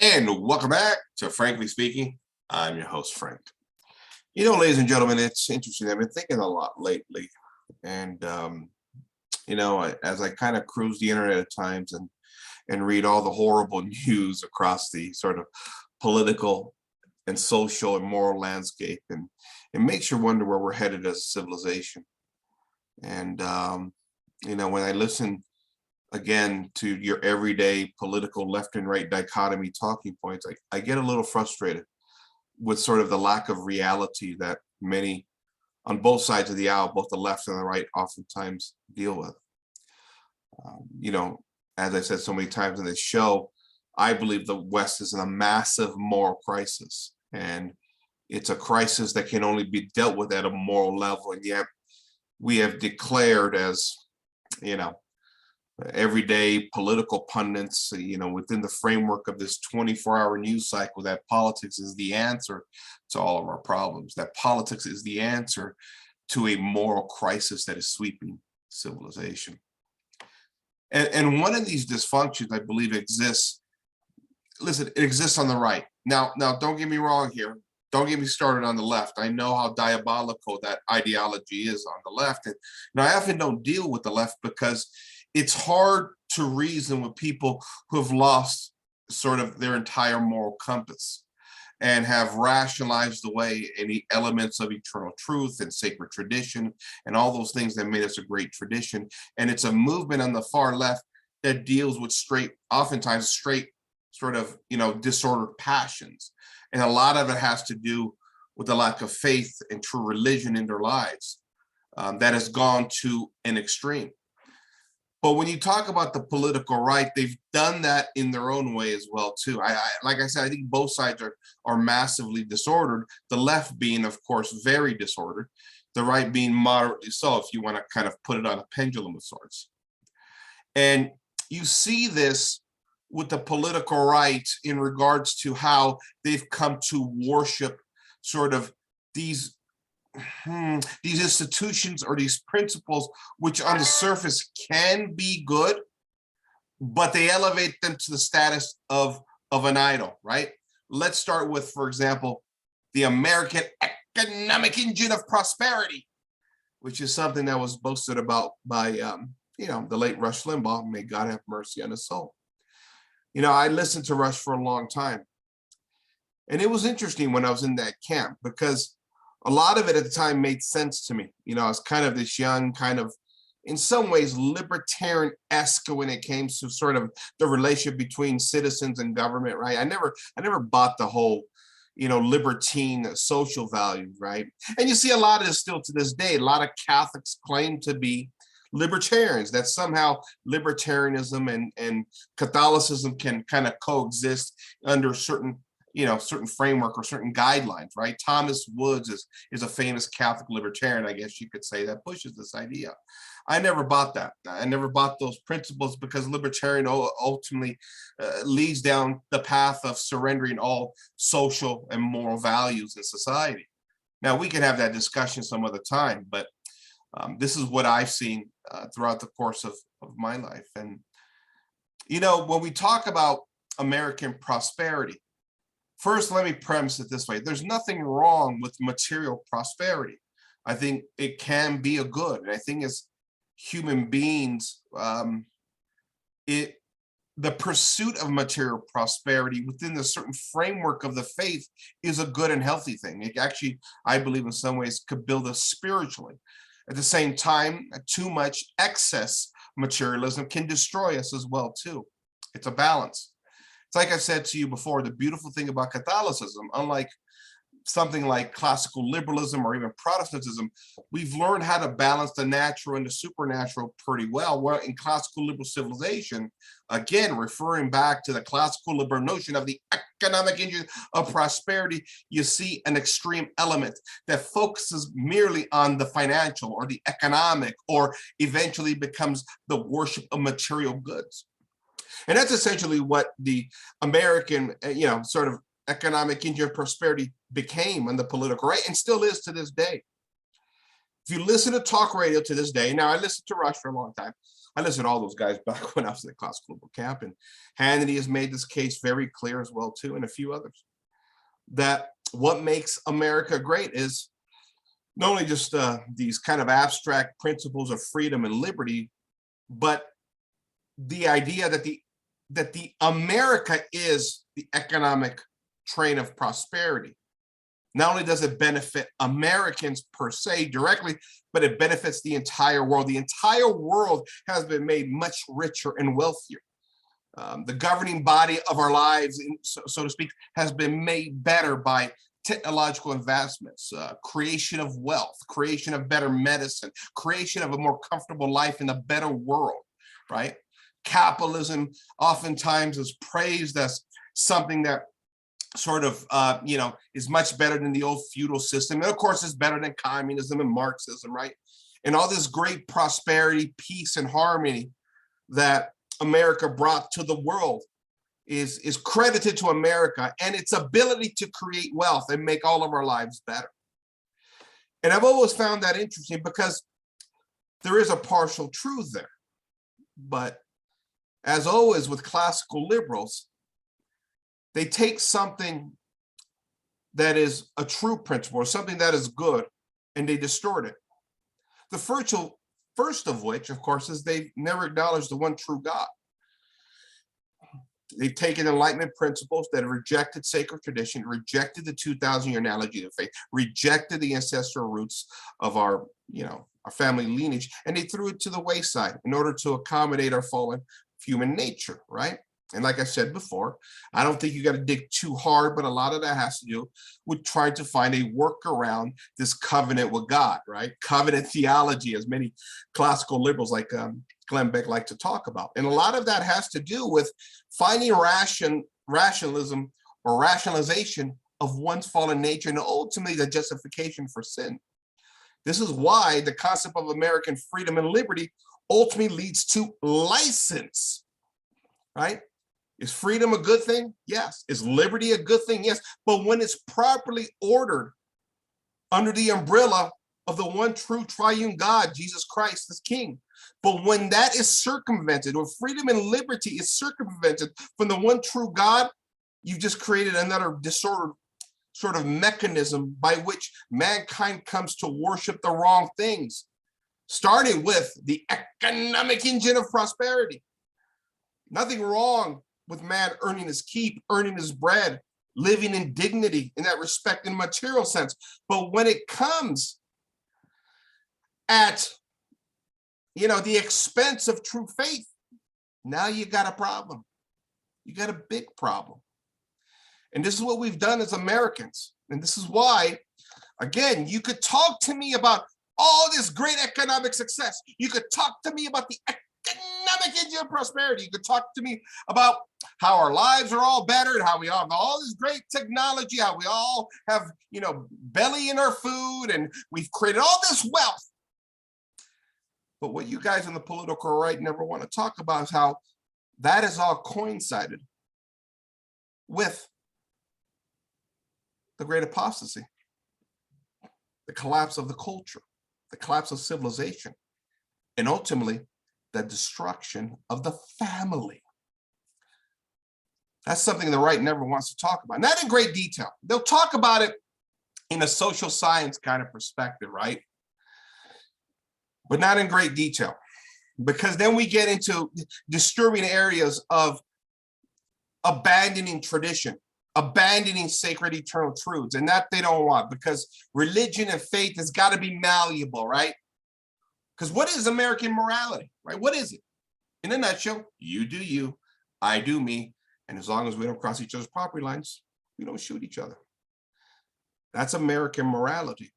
And welcome back to Frankly Speaking. I'm your host, Frank. Ladies and gentlemen, it's interesting. I've been thinking a lot lately. And, as I kind of cruise the internet at times and read all the horrible news across the sort of political and social and moral landscape, and it makes you wonder where we're headed as a civilization. And, when I listen again to your everyday political left and right dichotomy talking points, I get a little frustrated with sort of the lack of reality that many on both sides of the aisle, both the left and the right, oftentimes deal with. As I said so many times in this show, I believe the West is in a massive moral crisis, and it's a crisis that can only be dealt with at a moral level. And yet we have declared as, everyday political pundits, within the framework of this 24-hour news cycle, that politics is the answer to all of our problems, that politics is the answer to a moral crisis that is sweeping civilization. And one of these dysfunctions, I believe, exists. Listen, it exists on the right. Now, don't get me wrong here. Don't get me started on the left. I know how diabolical that ideology is on the left. And I often don't deal with the left because it's hard to reason with people who have lost sort of their entire moral compass and have rationalized away any elements of eternal truth and sacred tradition and all those things that made us a great tradition. And it's a movement on the far left that deals with oftentimes straight sort of, disordered passions. And a lot of it has to do with the lack of faith and true religion in their lives that has gone to an extreme. But when you talk about the right, they've done that in their own way as well, too. Like I said, I think both sides are massively disordered, the left being, of course, very disordered, the right being moderately so, if you want to kind of put it on a pendulum of sorts. And you see this with the political right in regards to how they've come to worship sort of these institutions or these principles, which on the surface can be good, but they elevate them to the status of an idol, right? Let's start with, for example, the American economic engine of prosperity, which is something that was boasted about by, the late Rush Limbaugh. May God have mercy on his soul. I listened to Rush for a long time. And it was interesting when I was in that camp because a lot of it at the time made sense to me. I was kind of this young, kind of, in some ways, libertarian-esque when it came to sort of the relationship between citizens and government, right? I never bought the whole, libertine social values, right? And you see a lot of this still to this day. A lot of Catholics claim to be libertarians, that somehow libertarianism and Catholicism can kind of coexist under certain framework or certain guidelines, right? Thomas Woods is a famous Catholic libertarian, I guess you could say, that pushes this idea. I never bought that. I never bought those principles because libertarian ultimately leads down the path of surrendering all social and moral values in society. Now, we can have that discussion some other time, but this is what I've seen throughout the course of my life. And, when we talk about American prosperity, first, let me premise it this way. There's nothing wrong with material prosperity. I think it can be a good. And I think as human beings, the pursuit of material prosperity within the certain framework of the faith is a good and healthy thing. It actually, I believe in some ways, could build us spiritually. At the same time, too much excess materialism can destroy us as well, too. It's a balance. It's like I said to you before, the beautiful thing about Catholicism, unlike something like classical liberalism or even Protestantism, we've learned how to balance the natural and the supernatural pretty well. Where in classical liberal civilization, again, referring back to the classical liberal notion of the economic engine of prosperity, you see an extreme element that focuses merely on the financial or the economic, or eventually becomes the worship of material goods. And that's essentially what the American, sort of economic engine of prosperity became on the political right, and still is to this day. If you listen to talk radio to this day, now I listened to Rush for a long time. I listened to all those guys back when I was in the classical camp, and Hannity has made this case very clear as well too, and a few others, that what makes America great is not only just these kind of abstract principles of freedom and liberty, but the idea that the America is the economic train of prosperity. Not only does it benefit Americans per se directly, but it benefits the entire world. The entire world has been made much richer and wealthier. The governing body of our lives, so to speak, has been made better by technological advancements, creation of wealth, creation of better medicine, creation of a more comfortable life in a better world, right? Capitalism oftentimes is praised as something that sort of, is much better than the old feudal system. And of course, it's better than communism and Marxism, right? And all this great prosperity, peace, and harmony that America brought to the world is credited to America and its ability to create wealth and make all of our lives better. And I've always found that interesting because there is a partial truth there. But as always with classical liberals, they take something that is a true principle or something that is good and they distort it. The first of which, of course, is they've never acknowledged the one true God. They've taken Enlightenment principles that have rejected sacred tradition, rejected the 2,000-year analogy of faith, rejected the ancestral roots of our family lineage, and they threw it to the wayside in order to accommodate our fallen human nature, right? And like I said before, I don't think you got to dig too hard, but a lot of that has to do with trying to find a workaround this covenant with God, right? Covenant theology, as many classical liberals like Glenn Beck like to talk about. And a lot of that has to do with finding rationalism or rationalization of one's fallen nature and ultimately the justification for sin. This is why the concept of American freedom and liberty ultimately leads to license, right? Is freedom a good thing? Yes. Is liberty a good thing? Yes. But when it's properly ordered under the umbrella of the one true triune God, Jesus Christ as King. But when that is circumvented, or freedom and liberty is circumvented from the one true God, you've just created another disordered sort of mechanism by which mankind comes to worship the wrong things, starting with the economic engine of prosperity. Nothing wrong with man earning his keep, earning his bread, living in dignity in that respect in material sense. But when it comes at, the expense of true faith, now you got a problem. You got a big problem. And this is what we've done as Americans. And this is why, again, you could talk to me about all this great economic success. You could talk to me about the economic engine of prosperity. You could talk to me about how our lives are all better and how we all have all this great technology, how we all have, belly in our food, and we've created all this wealth. But what you guys in the political right never want to talk about is how that is all coincided with the great apostasy, the collapse of the culture, the collapse of civilization, and ultimately the destruction of the family. That's something the right never wants to talk about. Not in great detail. They'll talk about it in a social science kind of perspective, right? But not in great detail, because then we get into disturbing areas of abandoning tradition, abandoning sacred eternal truths, and that they don't want, because religion and faith has got to be malleable, right? Because what is American morality, right? What is it? In a nutshell, you do you, I do me, and as long as we don't cross each other's property lines, we don't shoot each other. That's American morality.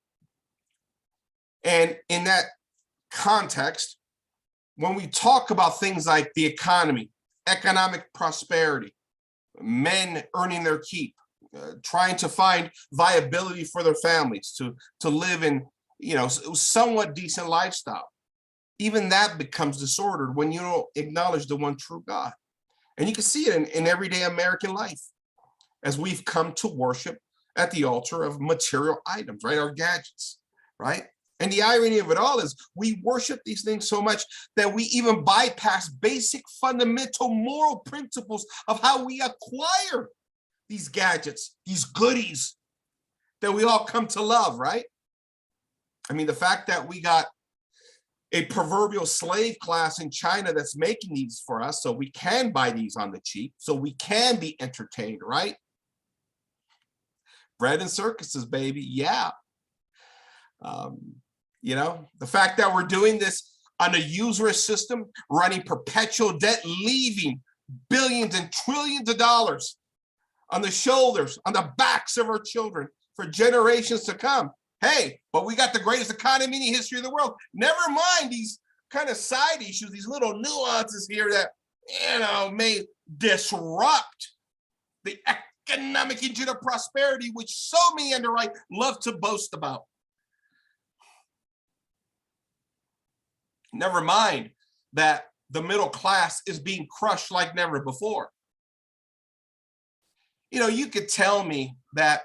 And in that context, when we talk about things like the economy, economic prosperity, men earning their keep, trying to find viability for their families to live in, somewhat decent lifestyle, even that becomes disordered when you don't acknowledge the one true God. And you can see it in everyday American life as we've come to worship at the altar of material items, right? Our gadgets, right? And the irony of it all is we worship these things so much that we even bypass basic fundamental moral principles of how we acquire these gadgets, these goodies that we all come to love, right? I mean, the fact that we got a proverbial slave class in China that's making these for us so we can buy these on the cheap, so we can be entertained, right? Bread and circuses, baby, yeah. You know, the fact that we're doing this on a usurious system, running perpetual debt, leaving billions and trillions of dollars on the shoulders, on the backs of our children for generations to come. Hey, but we got the greatest economy in the history of the world. Never mind these kind of side issues, these little nuances here that, you know, may disrupt the economic engine of prosperity, which so many on the right love to boast about. Never mind that the middle class is being crushed like never before. You know, you could tell me that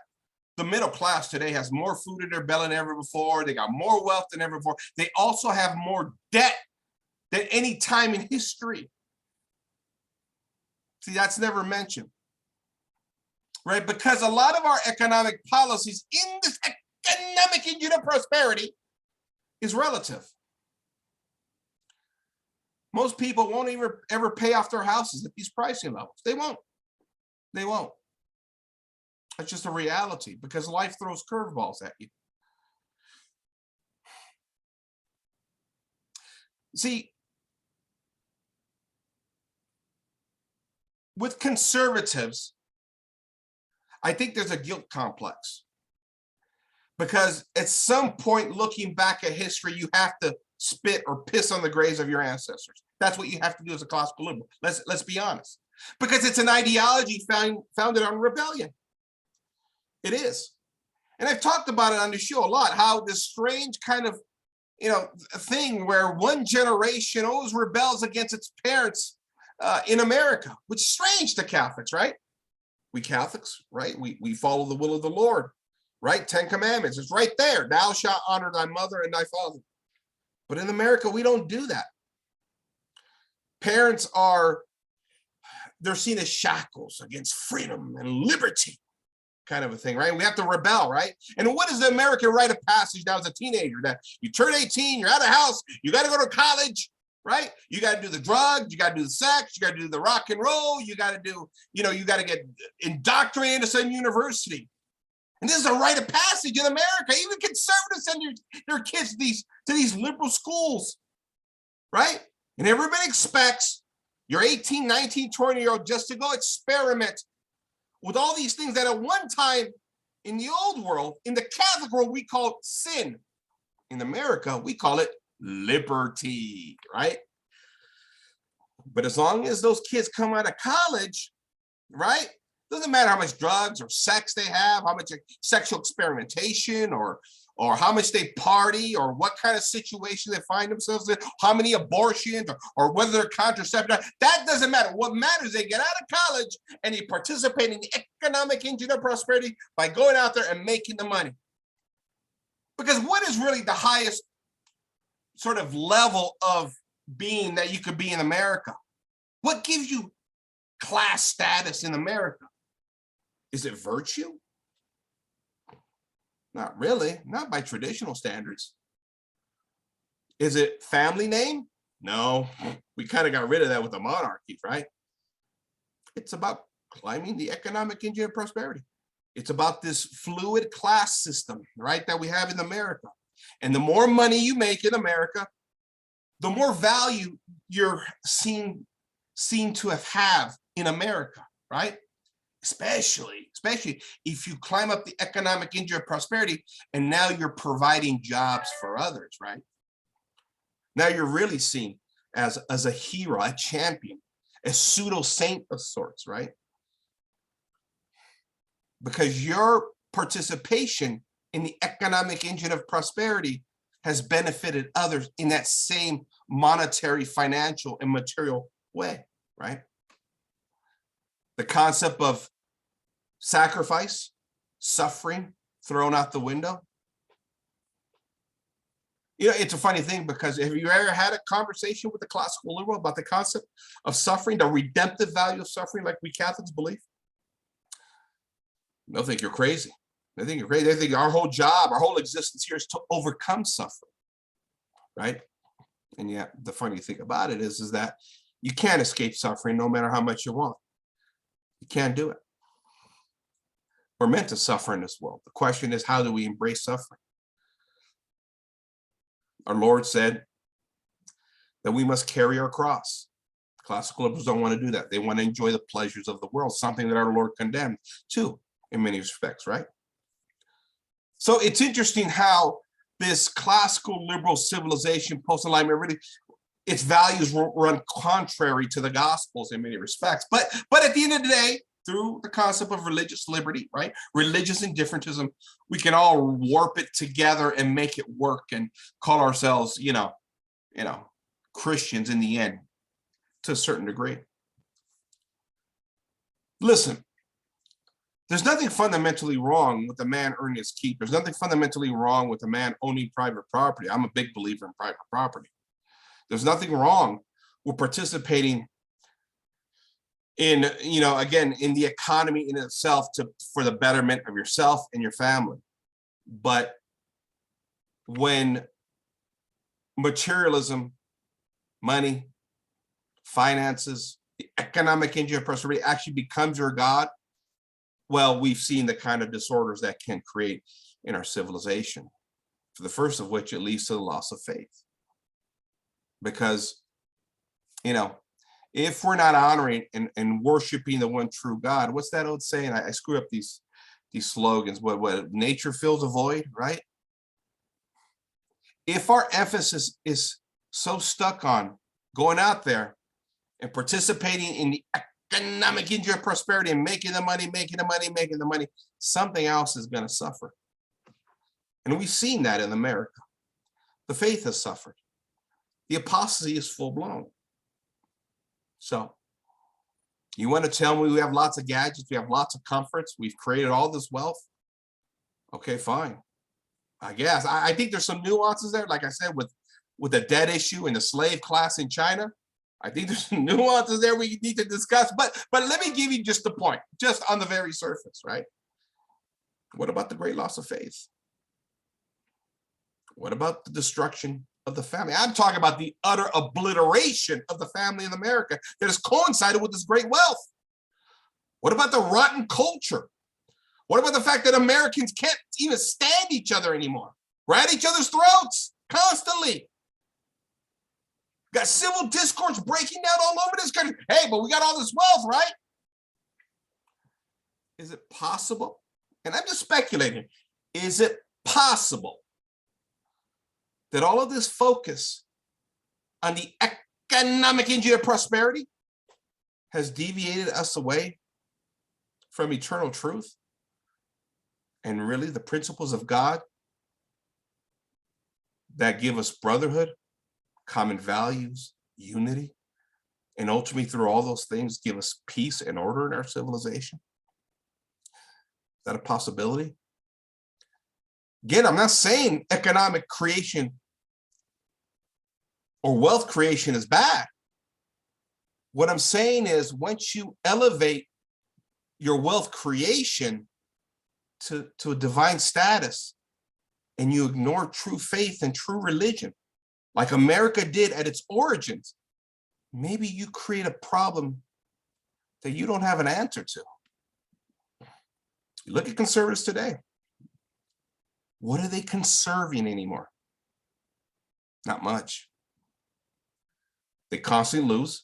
the middle class today has more food in their belly than ever before. They got more wealth than ever before. They also have more debt than any time in history. See, that's never mentioned, right? Because a lot of our economic policies in this economic engine of prosperity is relative. Most people won't even ever pay off their houses at these pricing levels. They won't. They won't. That's just a reality because life throws curveballs at you. See, with conservatives, I think there's a guilt complex because at some point looking back at history, you have to spit or piss on the graves of your ancestors. That's what you have to do as a classical liberal. Let's be honest, because it's an ideology founded on rebellion. It is. And I've talked about it on the show a lot, how this strange kind of, you know, thing where one generation always rebels against its parents in America, which is strange to Catholics, right? We Catholics, right? We follow the will of the Lord, right? 10 Commandments, it's right there. Thou shalt honor thy mother and thy father. But in America, we don't do that. Parents they're seen as shackles against freedom and liberty, kind of a thing, right? We have to rebel, right? And what is the American rite of passage now as a teenager? That you turn 18, you're out of the house, you got to go to college, right? You got to do the drugs, you got to do the sex, you got to do the rock and roll, you got to do, you know, you got to get indoctrinated into some university. And this is a rite of passage in America. Even conservatives send their kids to these liberal schools, right? And everybody expects your 18, 19, 20-year-old just to go experiment with all these things that at one time in the old world, in the Catholic world, we call sin. In America, we call it liberty, right? But as long as those kids come out of college, right? Doesn't matter how much drugs or sex they have, how much sexual experimentation or how much they party or what kind of situation they find themselves in, how many abortions or whether they're contraceptive. That doesn't matter. What matters is they get out of college and they participate in the economic engine of prosperity by going out there and making the money. Because what is really the highest sort of level of being that you could be in America? What gives you class status in America? Is it virtue? Not really, not by traditional standards. Is it family name? No, we kind of got rid of that with the monarchies, right? It's about climbing the economic engine of prosperity. It's about this fluid class system, right, that we have in America. And the more money you make in America, the more value you're seen to have in America, right? Especially if you climb up the economic engine of prosperity and now you're providing jobs for others, right? Now you're really seen as a hero, a champion, a pseudo saint of sorts, right? Because your participation in the economic engine of prosperity has benefited others in that same monetary, financial, and material way, right? The concept of sacrifice, suffering, thrown out the window. You know, it's a funny thing because have you ever had a conversation with a classical liberal about the concept of suffering, the redemptive value of suffering, like we Catholics believe? They'll think you're crazy. They think you're crazy. They think our whole job, our whole existence here is to overcome suffering, right? And yet, the funny thing about it is that you can't escape suffering no matter how much you want. You can't do it. We're meant to suffer in this world. The question is, how do we embrace suffering? Our Lord said that we must carry our cross. Classical liberals don't want to do that. They want to enjoy the pleasures of the world, something that our Lord condemned too, in many respects, right? So it's interesting how this classical liberal civilization, post-enlightenment, really, its values run contrary to the Gospels in many respects. But at the end of the day, through the concept of religious liberty, right? Religious indifferentism, we can all warp it together and make it work and call ourselves, Christians in the end, to a certain degree. Listen, there's nothing fundamentally wrong with a man earning his keep. There's nothing fundamentally wrong with a man owning private property. I'm a big believer in private property. There's nothing wrong with participating in, again, in the economy in itself for the betterment of yourself and your family. But when materialism, money, finances, the economic engine of prosperity actually becomes your God, well, we've seen the kind of disorders that can create in our civilization. For the first of which, it leads to the loss of faith. Because, if we're not honoring and worshiping the one true God, what's that old saying? I screw up these slogans. What nature fills a void, right? If our emphasis is so stuck on going out there and participating in the economic engine of prosperity and making the money, something else is going to suffer. And we've seen that in America. The faith has suffered. The apostasy is full blown. So you want to tell me we have lots of gadgets, we have lots of comforts, we've created all this wealth? Okay, fine. I guess. I think there's some nuances there, like I said, with the debt issue and the slave class in China. I think there's some nuances there we need to discuss. But let me give you just the point, just on the very surface, right? What about the great loss of faith? What about the destruction of the family? I'm talking about the utter obliteration of the family in America that has coincided with this great wealth. What about the rotten culture? What about the fact that Americans can't even stand each other anymore? We're at each other's throats constantly. Got civil discourse breaking down all over this country. Hey, but we got all this wealth, right? Is it possible? And I'm just speculating. Is it possible that all of this focus on the economic engine of prosperity has deviated us away from eternal truth and really the principles of God that give us brotherhood, common values, unity, and ultimately through all those things give us peace and order in our civilization? Is that a possibility? Again, I'm not saying economic creation or wealth creation is bad. What I'm saying is once you elevate your wealth creation to a divine status and you ignore true faith and true religion, like America did at its origins, maybe you create a problem that you don't have an answer to. You look at conservatives today. What are they conserving anymore? Not much. They constantly lose.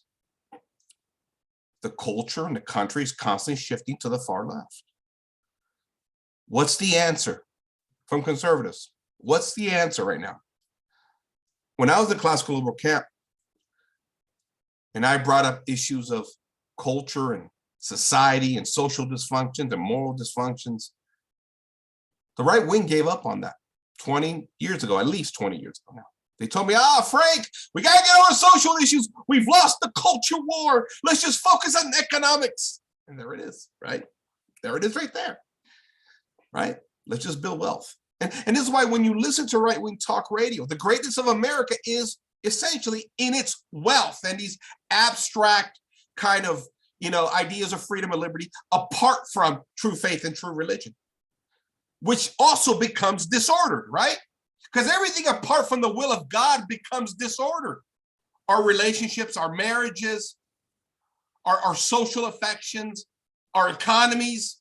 The culture and the country is constantly shifting to the far left. What's the answer from conservatives? What's the answer right now? When I was in the classical liberal camp, and I brought up issues of culture and society and social dysfunctions and moral dysfunctions, the right wing gave up on that 20 years ago, at least 20 years ago now. They told me, Frank, we got to get over social issues. We've lost the culture war. Let's just focus on economics. And there it is, right? There it is right there, right? Let's just build wealth. And this is why when you listen to right-wing talk radio, the greatness of America is essentially in its wealth and these abstract kind of, ideas of freedom and liberty apart from true faith and true religion, which also becomes disordered, right? Because everything apart from the will of God becomes disordered. Our relationships, our marriages, our social affections, our economies,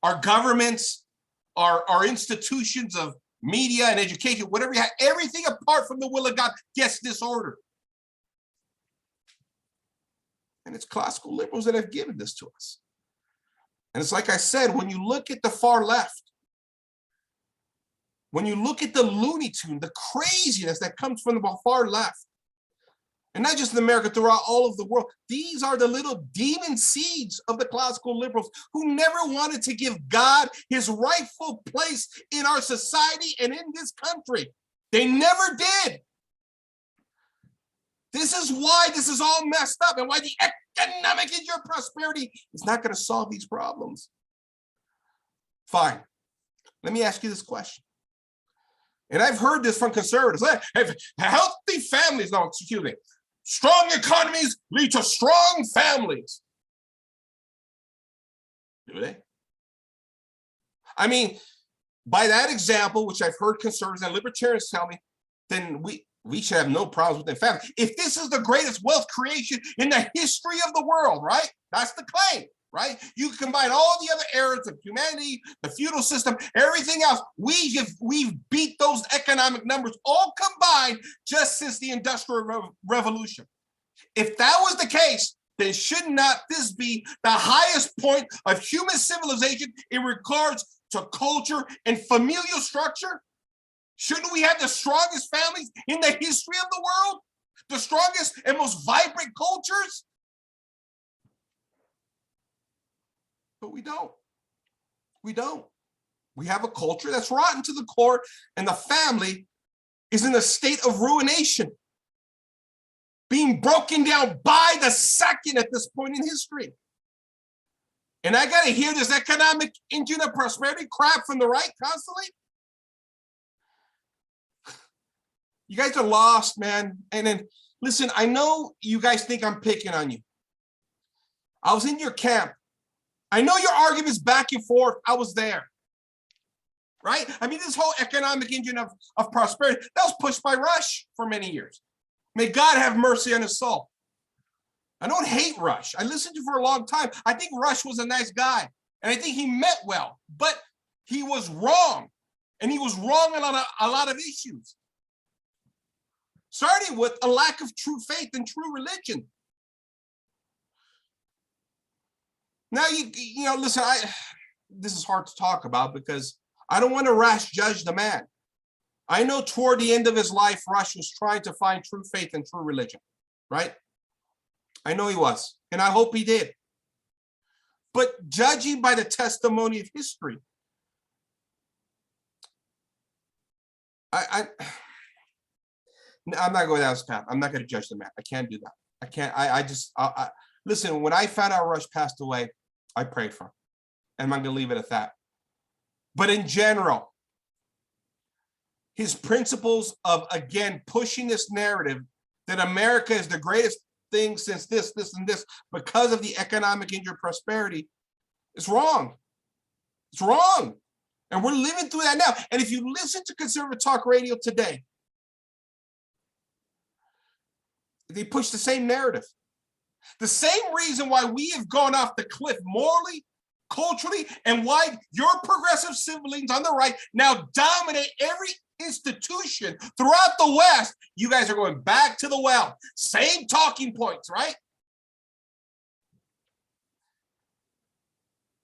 our governments, our institutions of media and education, whatever you have, everything apart from the will of God gets disordered. And it's classical liberals that have given this to us. And it's like I said, when you look at the far left, when you look at the Looney Tune, the craziness that comes from the far left, and not just in America, throughout all of the world, these are the little demon seeds of the classical liberals who never wanted to give God his rightful place in our society and in this country. They never did. This is why this is all messed up and why the economic and prosperity is not going to solve these problems. Fine. Let me ask you this question. And I've heard this from conservatives. Healthy families, no, excuse me. Strong economies lead to strong families. Do they? I mean, by that example, which I've heard conservatives and libertarians tell me, then we should have no problems with their family. If this is the greatest wealth creation in the history of the world, right? That's the claim, right? You combine all the other eras of humanity, the feudal system, everything else. We've beat those economic numbers all combined just since the Industrial Revolution. If that was the case, then should not this be the highest point of human civilization in regards to culture and familial structure? Shouldn't we have the strongest families in the history of the world? The strongest and most vibrant cultures? But we don't. We don't. We have a culture that's rotten to the core, and the family is in a state of ruination, being broken down by the second at this point in history. And I got to hear this economic engine of prosperity crap from the right constantly. You guys are lost, man. And then, listen, I know you guys think I'm picking on you. I was in your camp. I know your arguments back and forth. I was there, right? I mean, this whole economic engine of prosperity, that was pushed by Rush for many years. May God have mercy on his soul. I don't hate Rush. I listened to him for a long time. I think Rush was a nice guy, and I think he meant well, but he was wrong, and he was wrong on a lot of issues. Starting with a lack of true faith and true religion. Now, listen, this is hard to talk about because I don't want to rash judge the man. I know toward the end of his life, Rush was trying to find true faith and true religion, right? I know he was, and I hope he did. But judging by the testimony of history, I'm not going down this path. I'm not going to judge the man. I can't do that. I can't. Listen, when I found out Rush passed away, I prayed for him. And I'm going to leave it at that. But in general, his principles of, again, pushing this narrative that America is the greatest thing since this, and this, because of the economic engine of prosperity, is wrong. It's wrong. And we're living through that now. And if you listen to conservative talk radio today, they push the same narrative. The same reason why we have gone off the cliff morally, culturally, and why your progressive siblings on the right now dominate every institution throughout the West. You guys are going back to the well. Same talking points, right?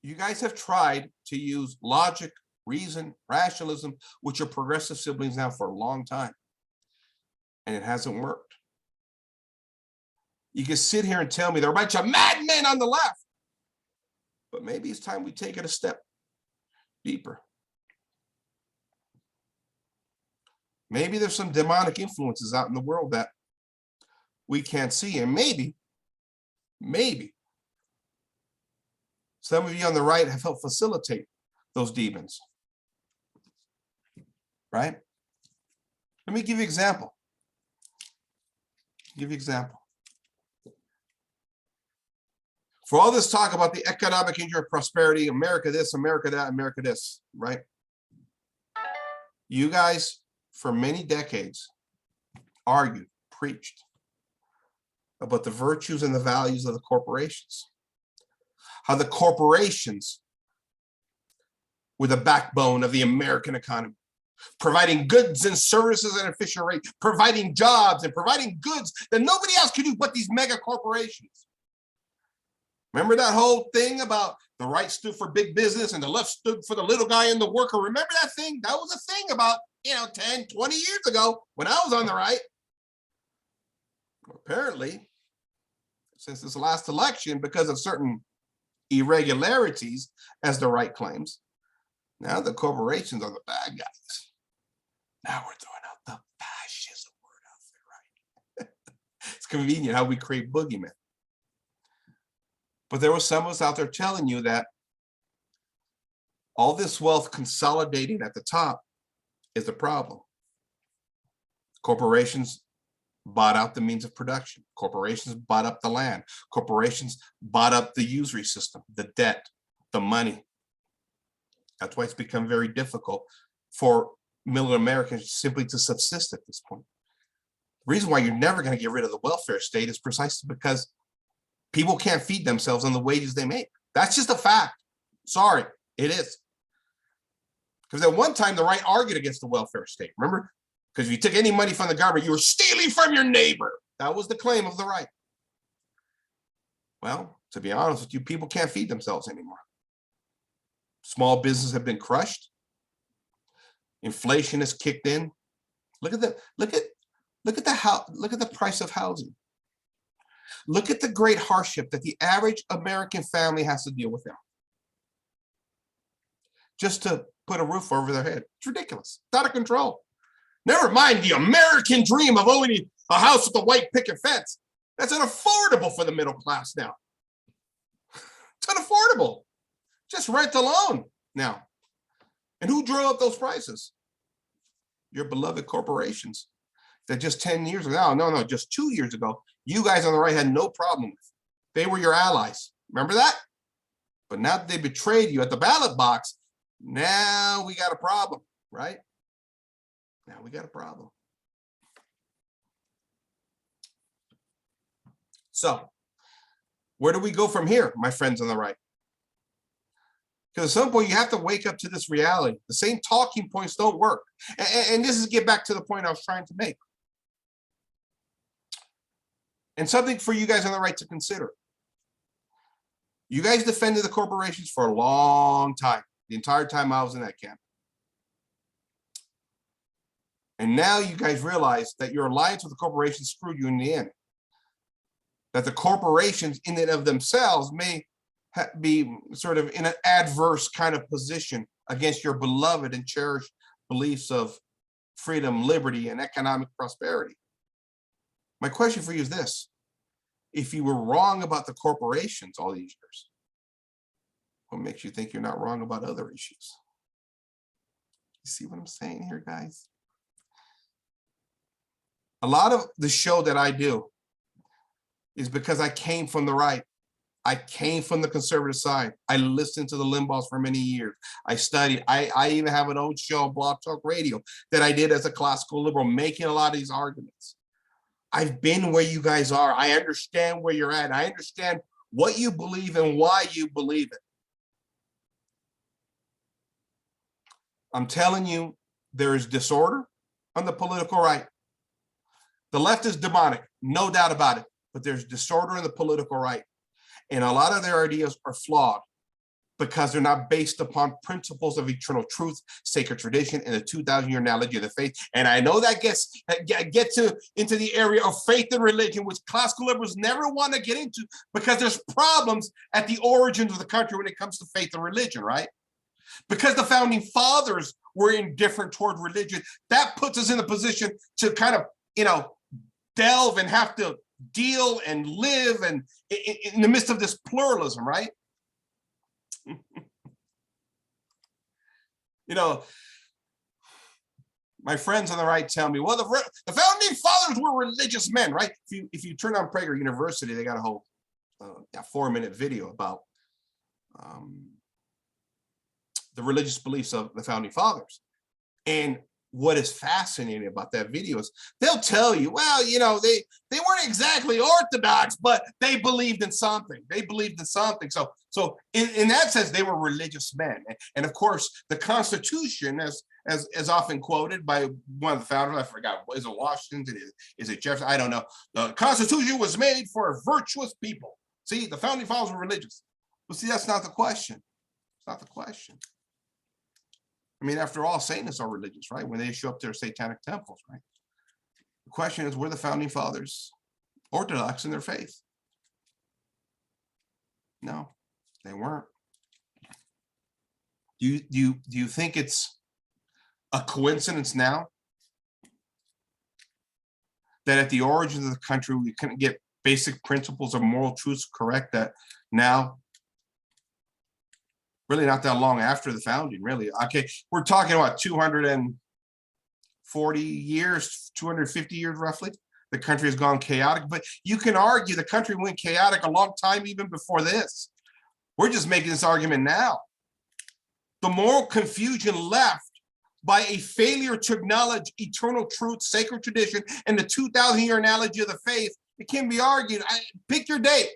You guys have tried to use logic, reason, rationalism with your progressive siblings now for a long time, and it hasn't worked. You can sit here and tell me there are a bunch of madmen on the left, but maybe it's time we take it a step deeper. Maybe there's some demonic influences out in the world that we can't see, and maybe some of you on the right have helped facilitate those demons. right? Let me give you an example. For all this talk about the economic engine of prosperity, America this, America that, America this, right? You guys, for many decades, argued, preached about the virtues and the values of the corporations. How the corporations were the backbone of the American economy, providing goods and services at an efficient rate, providing jobs and providing goods that nobody else could do but these mega corporations. Remember that whole thing about the right stood for big business and the left stood for the little guy and the worker? Remember that thing? That was a thing about, 10, 20 years ago when I was on the right. Apparently, since this last election, because of certain irregularities, as the right claims, now the corporations are the bad guys. Now we're throwing out the fascism word out there, right? It's convenient how we create boogeymen. But there was some of us out there telling you that all this wealth consolidating at the top is the problem. Corporations bought out the means of production. Corporations bought up the land. Corporations bought up the usury system, the debt, the money. That's why it's become very difficult for middle Americans simply to subsist at this point. The reason why you're never going to get rid of the welfare state is precisely because people can't feed themselves on the wages they make. That's just a fact. Sorry, it is. Because at one time, the right argued against the welfare state. Remember? Because if you took any money from the government, you were stealing from your neighbor. That was the claim of the right. Well, to be honest with you, people can't feed themselves anymore. Small businesses have been crushed. Inflation has kicked in. Look at the price of housing. Look at the great hardship that the average American family has to deal with now. Just to put a roof over their head. It's ridiculous. It's out of control. Never mind the American dream of owning a house with a white picket fence. That's unaffordable for the middle class now. It's unaffordable. Just rent alone now. And who drove up those prices? Your beloved corporations that just 10 years ago, just 2 years ago, you guys on the right had no problem with. They were your allies. Remember that? But now that they betrayed you at the ballot box, now we got a problem, right? Now we got a problem. So where do we go from here, my friends on the right? Because at some point you have to wake up to this reality. The same talking points don't work. And this is get back to the point I was trying to make. And something for you guys on the right to consider. You guys defended the corporations for a long time, the entire time I was in that camp. And now you guys realize that your alliance with the corporations screwed you in the end. That the corporations in and of themselves may be sort of in an adverse kind of position against your beloved and cherished beliefs of freedom, liberty, and economic prosperity. My question for you is this. If you were wrong about the corporations all these years, what makes you think you're not wrong about other issues? You see what I'm saying here, guys? A lot of the show that I do is because I came from the right. I came from the conservative side. I listened to the Limbaughs for many years. I studied. I even have an old show on Blog Talk Radio that I did as a classical liberal, making a lot of these arguments. I've been where you guys are. I understand where you're at. I understand what you believe and why you believe it. I'm telling you, there is disorder on the political right. The left is demonic, no doubt about it, but there's disorder in the political right. And a lot of their ideas are flawed because they're not based upon principles of eternal truth, sacred tradition, and the 2,000-year analogy of the faith. And I know that gets into the area of faith and religion, which classical liberals never want to get into because there's problems at the origins of the country when it comes to faith and religion, right? Because the founding fathers were indifferent toward religion, that puts us in a position to kind of, delve and have to deal and live and in the midst of this pluralism, right? My friends on the right tell me, well, the founding fathers were religious men, right? If you turn on Prager University, they got a whole 4-minute video about the religious beliefs of the founding fathers. And what is fascinating about that video is they'll tell you, well, you know, they weren't exactly orthodox, but they believed in something. They believed in something. So in that sense, they were religious men. And of course, the Constitution, as often quoted by one of the founders, I forgot, is it Washington? Is it Jefferson? I don't know. The Constitution was made for a virtuous people. See, the founding fathers were religious. But see, that's not the question. It's not the question. I mean, after all, Satanists are religious, right? When they show up to their satanic temples, right? The question is, were the founding fathers orthodox in their faith? No, they weren't. Do you think it's a coincidence now that at the origins of the country we couldn't get basic principles of moral truths correct, that now, really not that long after the founding, really, okay, we're talking about 240 years, 250 years roughly, the country has gone chaotic, but you can argue the country went chaotic a long time even before this. We're just making this argument now. The moral confusion left by a failure to acknowledge eternal truth, sacred tradition, and the 2,000-year analogy of the faith, it can be argued, pick your date.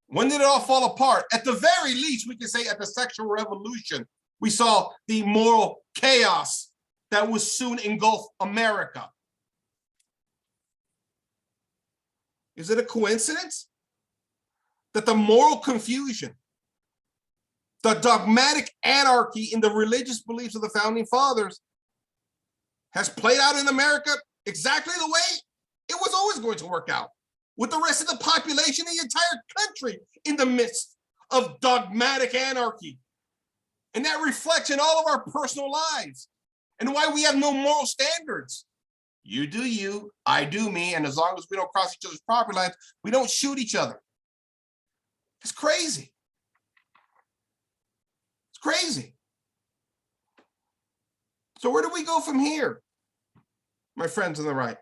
When did it all fall apart? At the very least, we can say at the sexual revolution, we saw the moral chaos that would soon engulf America. Is it a coincidence that the moral confusion, the dogmatic anarchy in the religious beliefs of the founding fathers has played out in America exactly the way it was always going to work out, with the rest of the population, the entire country in the midst of dogmatic anarchy? And that reflects in all of our personal lives and why we have no moral standards. You do you, I do me, and as long as we don't cross each other's property lines, we don't shoot each other. It's crazy. It's crazy. So where do we go from here, my friends on the right?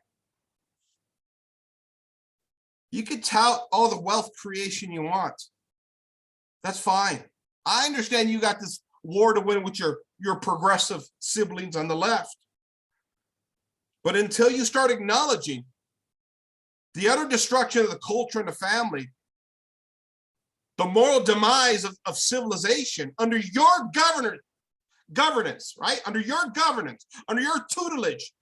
You could tout all the wealth creation you want. That's fine. I understand you got this war to win with your progressive siblings on the left. But until you start acknowledging the utter destruction of the culture and the family, the moral demise of civilization under your governance, right? Under your governance, under your tutelage,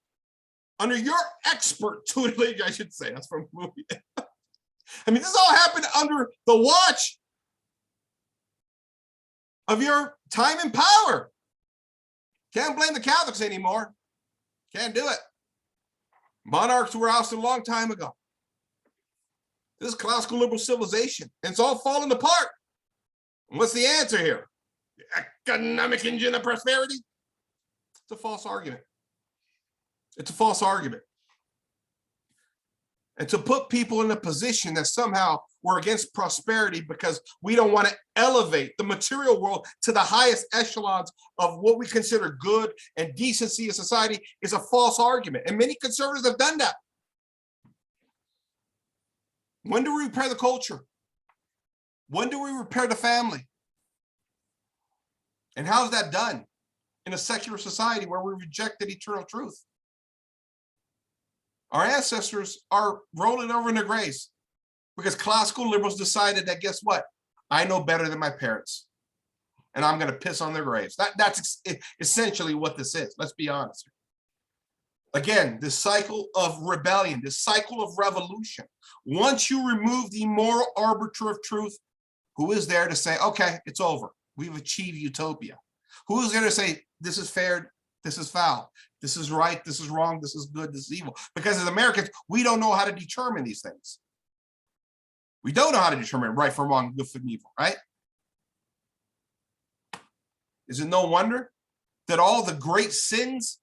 under your expert tutelage, I should say. That's from a movie. I mean, this all happened under the watch of your time and power. Can't blame the Catholics anymore. Can't do it. Monarchs were ousted a long time ago. This is classical liberal civilization, and it's all falling apart. And what's the answer here? The economic engine of prosperity? It's a false argument. It's a false argument. And to put people in a position that somehow we're against prosperity because we don't want to elevate the material world to the highest echelons of what we consider good and decency in society is a false argument. And many conservatives have done that. When do we repair the culture? When do we repair the family? And how is that done in a secular society where we rejected eternal truth? Our ancestors are rolling over in their graves because classical liberals decided that, guess what? I know better than my parents, and I'm going to piss on their graves. That's essentially what this is. Let's be honest. Again, this cycle of rebellion, this cycle of revolution. Once you remove the moral arbiter of truth, who is there to say, okay, it's over. We've achieved utopia? Who is there to say, this is fair, this is foul, this is right, this is wrong, this is good, this is evil? Because as Americans, we don't know how to determine these things. We don't know how to determine right from wrong, good from evil, right? Is it no wonder that all the great sins,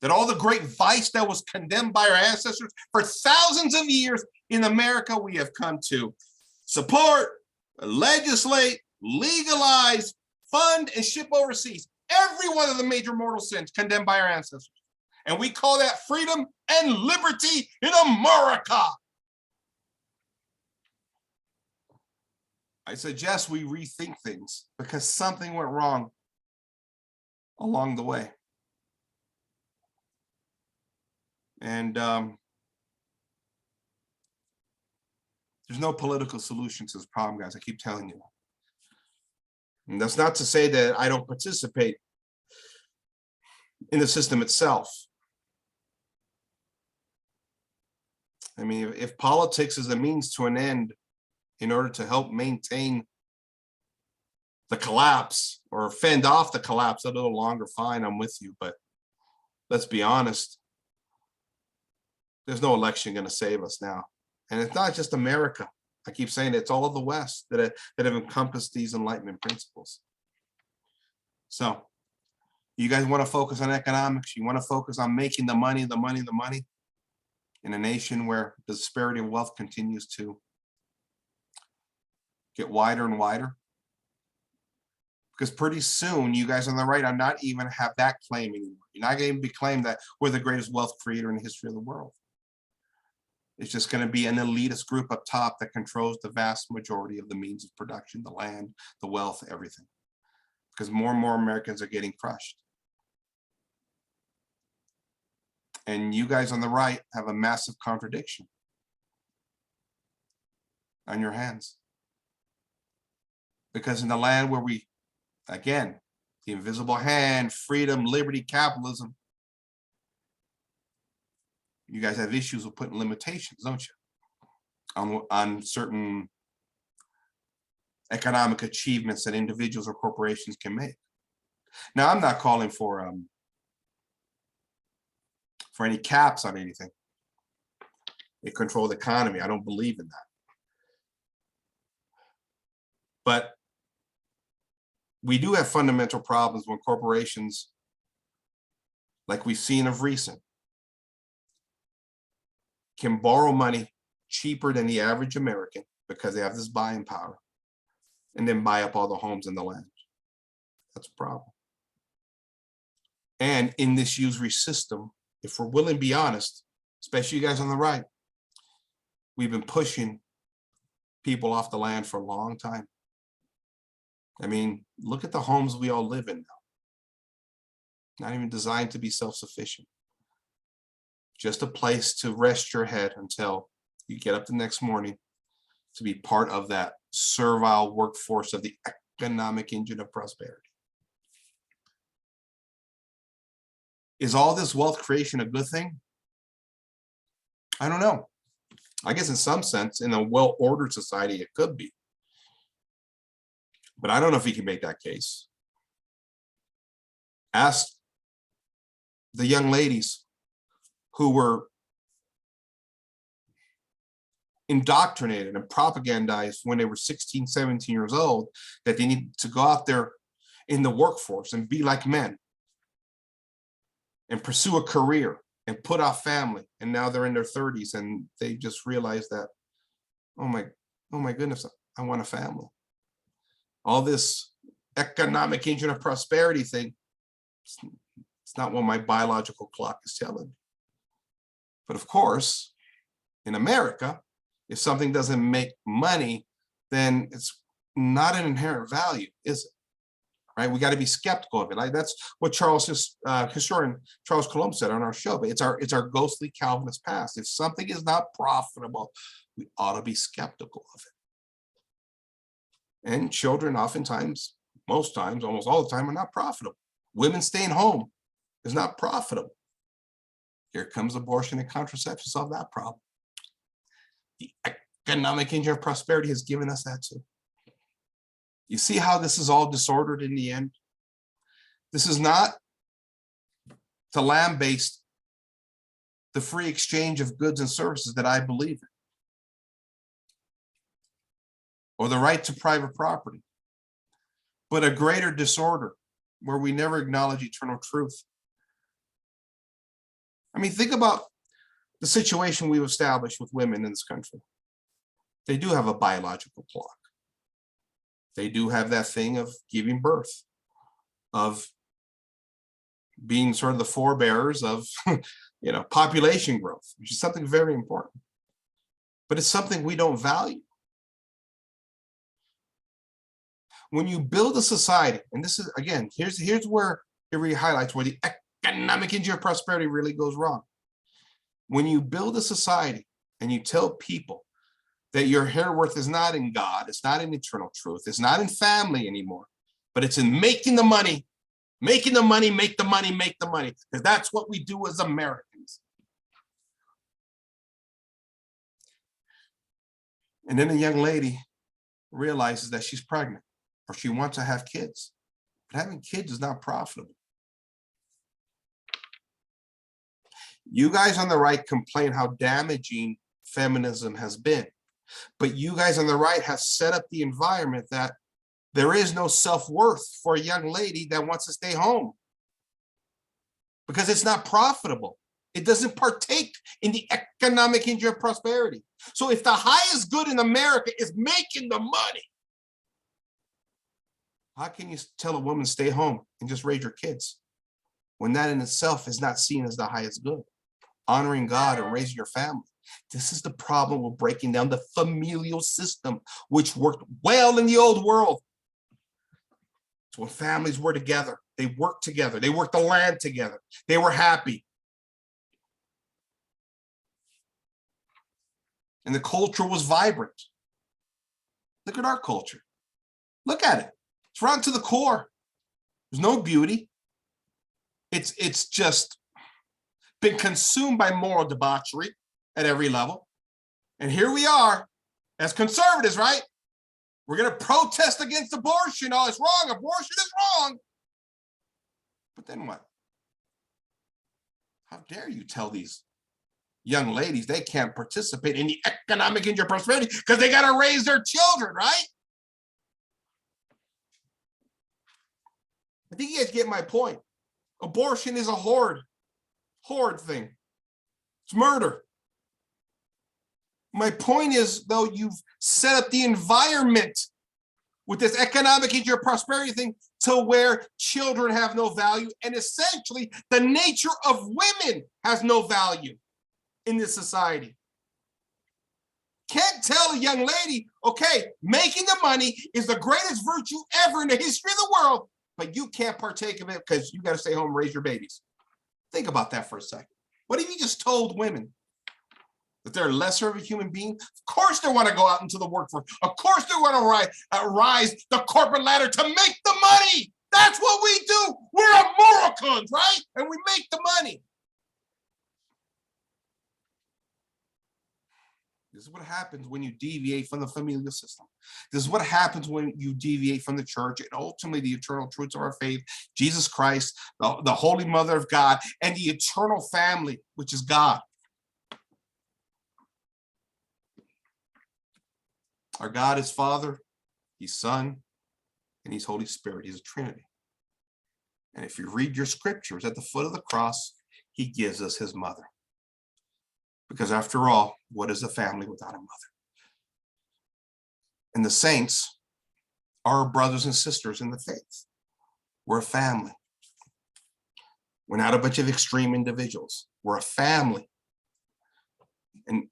that all the great vice that was condemned by our ancestors for thousands of years in America, we have come to support, legislate, legalize, fund, and ship overseas? every one of the major mortal sins condemned by our ancestors. And we call that freedom and liberty in America. I suggest we rethink things because something went wrong along the way. And there's no political solution to this problem, guys. I keep telling you. And that's not to say that I don't participate in the system itself. I mean, if politics is a means to an end in order to help maintain the collapse or fend off the collapse a little longer, fine, I'm with you. But let's be honest, there's no election going to save us now. And it's not just America. I keep saying it's all of the West that have encompassed these Enlightenment principles. So you guys want to focus on economics. You want to focus on making the money in a nation where the disparity of wealth continues to get wider and wider. Because pretty soon, you guys on the right are not even have that claim anymore. You're not going to be claimed that we're the greatest wealth creator in the history of the world. It's just going to be an elitist group up top that controls the vast majority of the means of production, the land, the wealth, everything. Because more and more Americans are getting crushed. And you guys on the right have a massive contradiction on your hands. Because in the land where we, again, the invisible hand, freedom, liberty, capitalism, you guys have issues with putting limitations, don't you? On certain economic achievements that individuals or corporations can make. Now, I'm not calling for any caps on anything. A controlled economy. I don't believe in that. But we do have fundamental problems when corporations, like we've seen of recent, can borrow money cheaper than the average American because they have this buying power and then buy up all the homes and the land. That's a problem. And in this usury system, if we're willing to be honest, especially you guys on the right, we've been pushing people off the land for a long time. I mean, look at the homes we all live in now. Not even designed to be self-sufficient. Just a place to rest your head until you get up the next morning to be part of that servile workforce of the economic engine of prosperity. Is all this wealth creation a good thing? I don't know. I guess in some sense, in a well-ordered society, it could be. But I don't know if you can make that case. Ask the young ladies who were indoctrinated and propagandized when they were 16, 17 years old, that they need to go out there in the workforce and be like men and pursue a career and put off family. And now they're in their 30s and they just realize that, oh my goodness, I want a family. All this economic engine of prosperity thing, it's not what my biological clock is telling me. But of course, in America, if something doesn't make money, then it's not an inherent value, is it? Right? We got to be skeptical of it. Like that's what historian Charles Colomb said on our show. But it's our ghostly Calvinist past. If something is not profitable, we ought to be skeptical of it. And children oftentimes, most times, almost all the time, are not profitable. Women staying home is not profitable. Here comes abortion and contraception, solve that problem. The economic engine of prosperity has given us that too. You see how this is all disordered in the end? This is not to lambaste the free exchange of goods and services that I believe in, or the right to private property, but a greater disorder where we never acknowledge eternal truth. I mean, think about the situation we've established with women in this country. They do have a biological clock. They do have that thing of giving birth, of being sort of the forebearers of, population growth, which is something very important. But it's something we don't value. When you build a society, and this is, again, here's where it really highlights where the economic engine of prosperity really goes wrong. When you build a society and you tell people that your hair worth is not in God, it's not in eternal truth, it's not in family anymore, but it's in making the money, make the money, because that's what we do as Americans. And then a young lady realizes that she's pregnant or she wants to have kids, but having kids is not profitable. You guys on the right complain how damaging feminism has been, but you guys on the right have set up the environment that there is no self-worth for a young lady that wants to stay home because it's not profitable. It doesn't partake in the economic engine of prosperity. So if the highest good in America is making the money, how can you tell a woman stay home and just raise your kids when that in itself is not seen as the highest good? Honoring God and raising your family. This is the problem with breaking down the familial system, which worked well in the old world. So when families were together, they worked together, they worked the land together, they were happy. And the culture was vibrant. Look at our culture. Look at it. It's rotten to the core. There's no beauty. It's just been consumed by moral debauchery at every level. And here we are as conservatives, right? We're going to protest against abortion. Oh, it's wrong. Abortion is wrong. But then what? How dare you tell these young ladies they can't participate in the economic engine of prosperity because they got to raise their children, right? I think you guys get my point. Abortion is a horrid thing. It's murder. My point is, though, you've set up the environment with this economic engine of prosperity thing to where children have no value, and essentially the nature of women has no value in this society. Can't tell a young lady, okay, making the money is the greatest virtue ever in the history of the world, but you can't partake of it because you got to stay home and raise your babies. Think about that for a second. What if you just told women that they're lesser of a human being? Of course they want to go out into the workforce. Of course they want to rise the corporate ladder to make the money. That's what we do. We're Americans, right? And we make the money. This is what happens when you deviate from the familial system. This is what happens when you deviate from the church and ultimately the eternal truths of our faith, Jesus Christ, the Holy Mother of God, and the eternal family, which is God. Our God is Father, He's Son, and He's Holy Spirit. He's a Trinity. And if you read your scriptures at the foot of the cross, He gives us His mother. Because after all, what is a family without a mother? And the saints are our brothers and sisters in the faith. We're a family. We're not a bunch of extreme individuals. We're a family.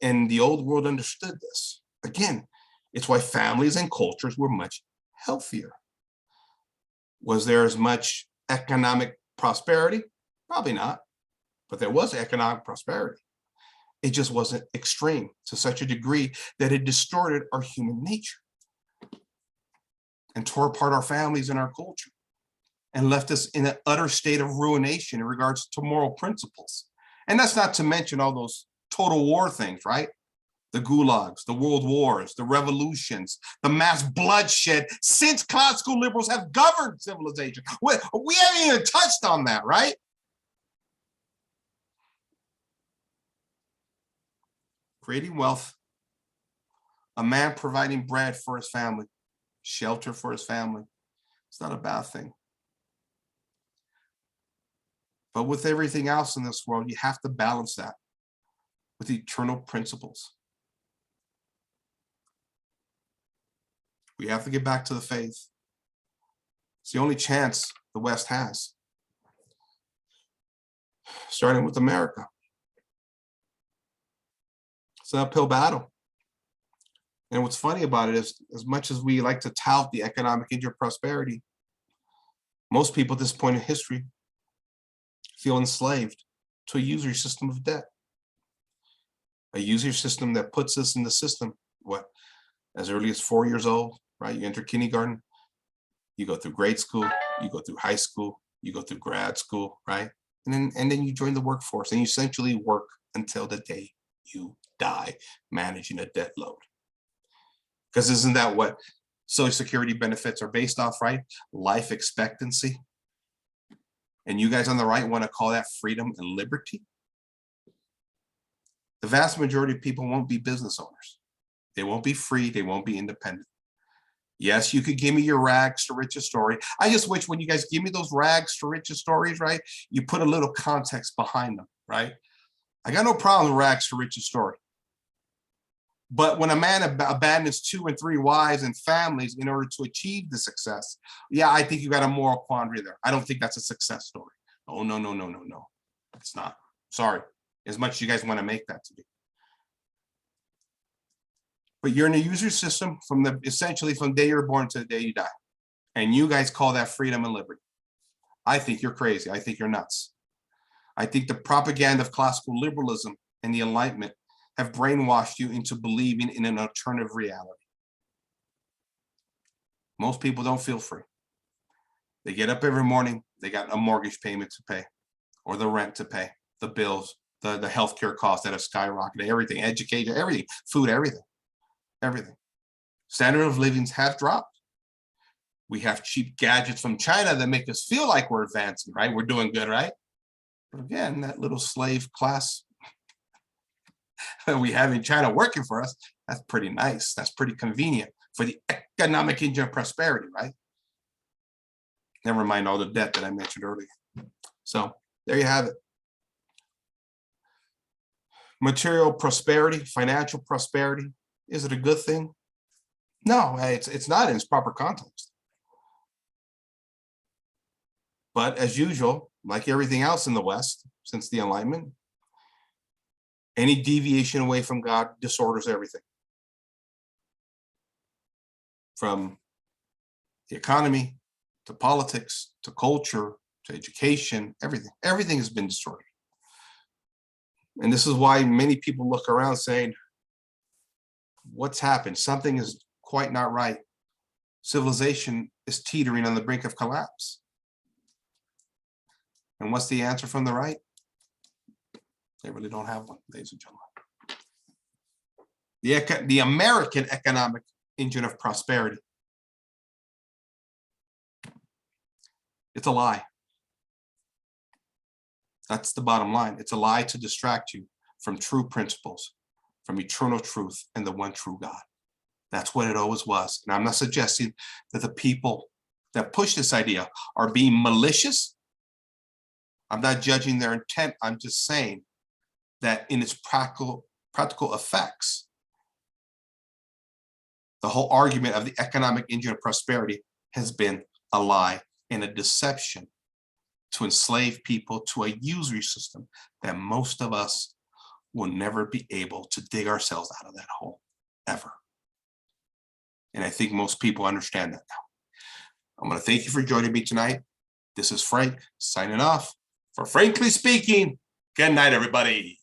And the old world understood this. Again, it's why families and cultures were much healthier. Was there as much economic prosperity? Probably not. But there was economic prosperity. It just wasn't extreme to such a degree that it distorted our human nature and tore apart our families and our culture and left us in an utter state of ruination in regards to moral principles. And that's not to mention all those total war things, right? The gulags, the world wars, the revolutions, the mass bloodshed since classical liberals have governed civilization. We haven't even touched on that, right? Creating wealth, a man providing bread for his family, shelter for his family. It's not a bad thing. But with everything else in this world, you have to balance that with eternal principles. We have to get back to the faith. It's the only chance the West has. starting with America. It's an uphill battle. And what's funny about it is, as much as we like to tout the economic engine of prosperity, most people at this point in history feel enslaved to a usury system of debt. A usury system that puts us in the system, what, as early as 4 years old, right? You enter kindergarten, you go through grade school, you go through high school, you go through grad school, right? And then you join the workforce and you essentially work until the day you die, managing a debt load. Because isn't that what Social Security benefits are based off, right? Life expectancy. And you guys on the right want to call that freedom and liberty? The vast majority of people won't be business owners. They won't be free. They won't be independent. Yes, you could give me your rags to riches story. I just wish when you guys give me those rags to riches stories, right, you put a little context behind them, right? I got no problem with rags to riches story. But when a man abandons 2 and 3 wives and families in order to achieve the success, yeah, I think you got a moral quandary there. I don't think that's a success story. Oh, no, no, no, no, no. It's not. Sorry. As much as you guys want to make that to be. But you're in a user system essentially from the day you're born to the day you die. And you guys call that freedom and liberty. I think you're crazy. I think you're nuts. I think the propaganda of classical liberalism and the Enlightenment have brainwashed you into believing in an alternative reality. Most people don't feel free. They get up every morning, they got a mortgage payment to pay, or the rent to pay, the bills, the healthcare costs that have skyrocketed, everything, education, everything, food, everything. Standard of livings have dropped. We have cheap gadgets from China that make us feel like we're advancing, right? We're doing good, right? But again, that little slave class that we have in China working for us, that's pretty nice. That's pretty convenient for the economic engine of prosperity, right? Never mind all the debt that I mentioned earlier. So there you have it. Material prosperity, financial prosperity, is it a good thing? No, it's not in its proper context. But as usual, like everything else in the West since the Enlightenment, any deviation away from God disorders everything. From the economy, to politics, to culture, to education, everything. Everything has been distorted. And this is why many people look around saying, what's happened? Something is quite not right. Civilization is teetering on the brink of collapse. And what's the answer from the right? They really don't have one, ladies and gentlemen. The American economic engine of prosperity. It's a lie. That's the bottom line. It's a lie to distract you from true principles, from eternal truth and the one true God. That's what it always was. And I'm not suggesting that the people that push this idea are being malicious. I'm not judging their intent. I'm just saying that in its practical effects, the whole argument of the economic engine of prosperity has been a lie and a deception to enslave people to a usury system that most of us will never be able to dig ourselves out of that hole, ever. And I think most people understand that now. I'm going to thank you for joining me tonight. This is Frank signing off for Frankly Speaking. Good night, everybody.